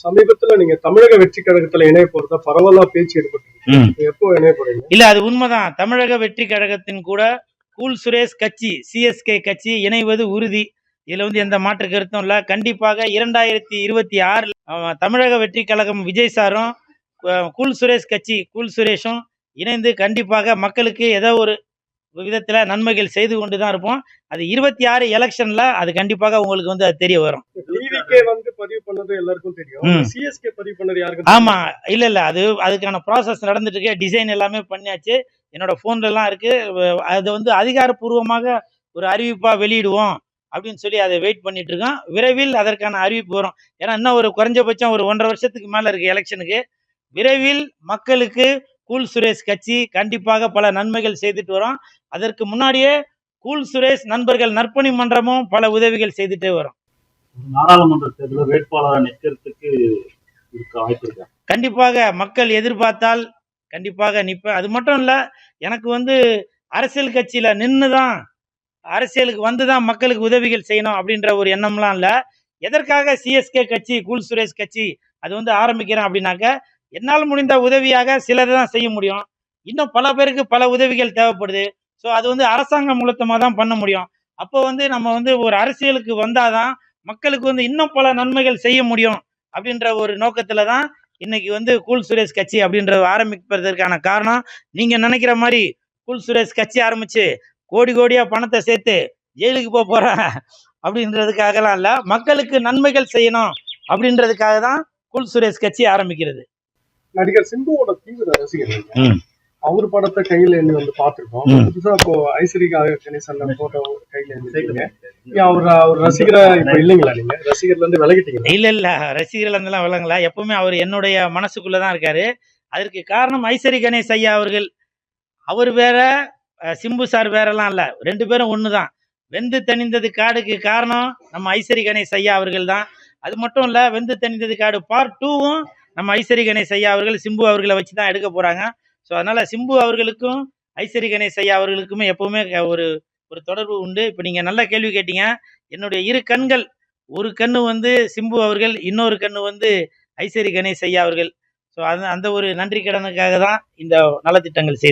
சமீபத்துல நீங்க தமிழக வெற்றி கழகத்துல இணைய போறதா பரவலா பேச்சு எடுப்பட்டு எப்போ இணைய போறீங்க? இல்ல, அது உண்மைதான். தமிழக வெற்றி கழகத்தின் கூட கூல் சுரேஷ் கட்சி, சிஎஸ்கே கட்சி இணைவது உறுதி. இதுல எந்த மாற்று கருத்தும் இல்ல. கண்டிப்பாக 2026 தமிழக வெற்றி கழகம் விஜய் சாரும் கூல் சுரேஷ் கட்சி கூல் சுரேஷும் இணைந்து கண்டிப்பாக மக்களுக்கு ஏதோ ஒரு விதத்துல நன்மைகள் செய்து கொண்டுதான் இருப்போம். அது 26 எலெக்ஷன்ல அது கண்டிப்பாக உங்களுக்கு அது தெரிய வரும். டிவிகே பதிவு பண்ணது எல்லாருக்கும் தெரியும். சிஎஸ்கே பதிவு பண்ணது யாருக்கு? ஆமா, இல்ல அதுக்கான ப்ராசஸ் நடந்துட்டு இருக்கு. டிசைன் எல்லாமே பண்ணியாச்சு. என்னோட போன்ல எல்லாம் இருக்கு. அது அதிகாரப்பூர்வமாக ஒரு அறிவிப்பா வெளியிடுவோம் அப்படின்னு சொல்லி அதை வெயிட் பண்ணிட்டு இருக்கோம். விரைவில் அதற்கான அறிவிப்பு வரும். ஏன்னா இன்னும் ஒரு குறைஞ்சபட்சம் ஒரு 1.5 வருஷத்துக்கு மேல இருக்கு எலெக்ஷனுக்கு. விரைவில் மக்களுக்கு கூல் சுரேஷ் கட்சி கண்டிப்பாக பல நன்மைகள் செய்துட்டு வரும். அதற்கு முன்னாடியே கூல் சுரேஷ் நண்பர்கள் நற்பணி மன்றமும் பல உதவிகள் செய்துட்டே வரும். நாடாளுமன்ற தேர்தலில் வேட்பாளராக நிற்கிறதுக்கு வாய்ப்பு கண்டிப்பாக மக்கள் எதிர்பார்த்தால் கண்டிப்பாக நிற்பேன். அது மட்டும் இல்ல, எனக்கு அரசியல் கட்சியில நின்றுதான் அரசியலுக்கு வந்துதான் மக்களுக்கு உதவிகள் செய்யணும் அப்படின்ற ஒரு எண்ணம்லாம் இல்ல. எதற்காக சிஎஸ்கே கட்சி கூல் சுரேஷ் கட்சி அது ஆரம்பிக்கிறேன் அப்படின்னாக்க, என்னால் முடிந்த உதவியாக சிலர் தான் செய்ய முடியும். இன்னும் பல பேருக்கு பல உதவிகள் தேவைப்படுது. ஸோ அது அரசாங்கம் மூலத்தமா தான் பண்ண முடியும். அப்போ நம்ம ஒரு அரசியலுக்கு வந்தாதான் மக்களுக்கு இன்னும் பல நன்மைகள் செய்ய முடியும் அப்படின்ற ஒரு நோக்கத்துல தான் இன்னைக்கு கூல் சுரேஷ் கட்சி அப்படின்றது ஆரம்பிப்பதற்கான காரணம். நீங்க நினைக்கிற மாதிரி கூல் சுரேஷ் கட்சி ஆரம்பிச்சு கோடி கோடியா பணத்தை சேர்த்து ஜெயிலுக்கு போறேன் அப்படின்றதுக்காகலாம் இல்ல, மக்களுக்கு நன்மைகள் செய்யணும் அப்படின்றதுக்காக தான் கூல் சுரேஷ் கட்சி ஆரம்பிக்கிறது. நடிகர் சிம்புவோட தீவிர ரசிகர். அவர் படத்தை கையில எண்ணி பார்த்திருக்கோம். புதுசா இப்போ ஐஸ்வரி கணேசன் போட்டோ கையில எண்ணி அவர் ரசிகரா இப்ப இல்லைங்களா? நீங்க ரசிகர்ல இருந்து விலகிட்டீங்க? இல்ல, ரசிகர்ல இருந்தெல்லாம் விலங்கல. எப்பவுமே அவர் என்னுடைய மனசுக்குள்ளதான் இருக்காரு. அதற்கு காரணம் ஐஸ்வரி கணேஷ் ஐயா அவர்கள். அவர் வேற, சிம்பு சார் வேறலாம் இல்ல. 2 பேரும் ஒண்ணுதான். வெந்து தணிந்தது காடுக்கு காரணம் நம்ம ஐஸ்வரி கணேஷ் ஐயா அவர்கள் தான். அது மட்டும் இல்ல, வெந்து தணிந்தது காடு பார்ட் 2வும் நம்ம ஐஸ்வரி கணேஷ் ஐயா அவர்கள் சிம்பு அவர்களை வச்சுதான் எடுக்க போறாங்க. ஸோ அதனால சிம்பு அவர்களுக்கும் ஐஸ்வரி கணேஷ் ஐயா அவர்களுக்குமே எப்பவுமே ஒரு ஒரு தொடர்பு உண்டு. இப்போ நீங்க நல்ல கேள்வி கேட்டீங்க. என்னுடைய 2 கண்கள், ஒரு கண்ணு சிம்பு அவர்கள், இன்னொரு கண்ணு ஐஸ்வரி கணேஷ் ஐயா அவர்கள். ஸோ அந்த ஒரு நன்றி கடனுக்காக தான் இந்த நலத்திட்டங்கள் செய்து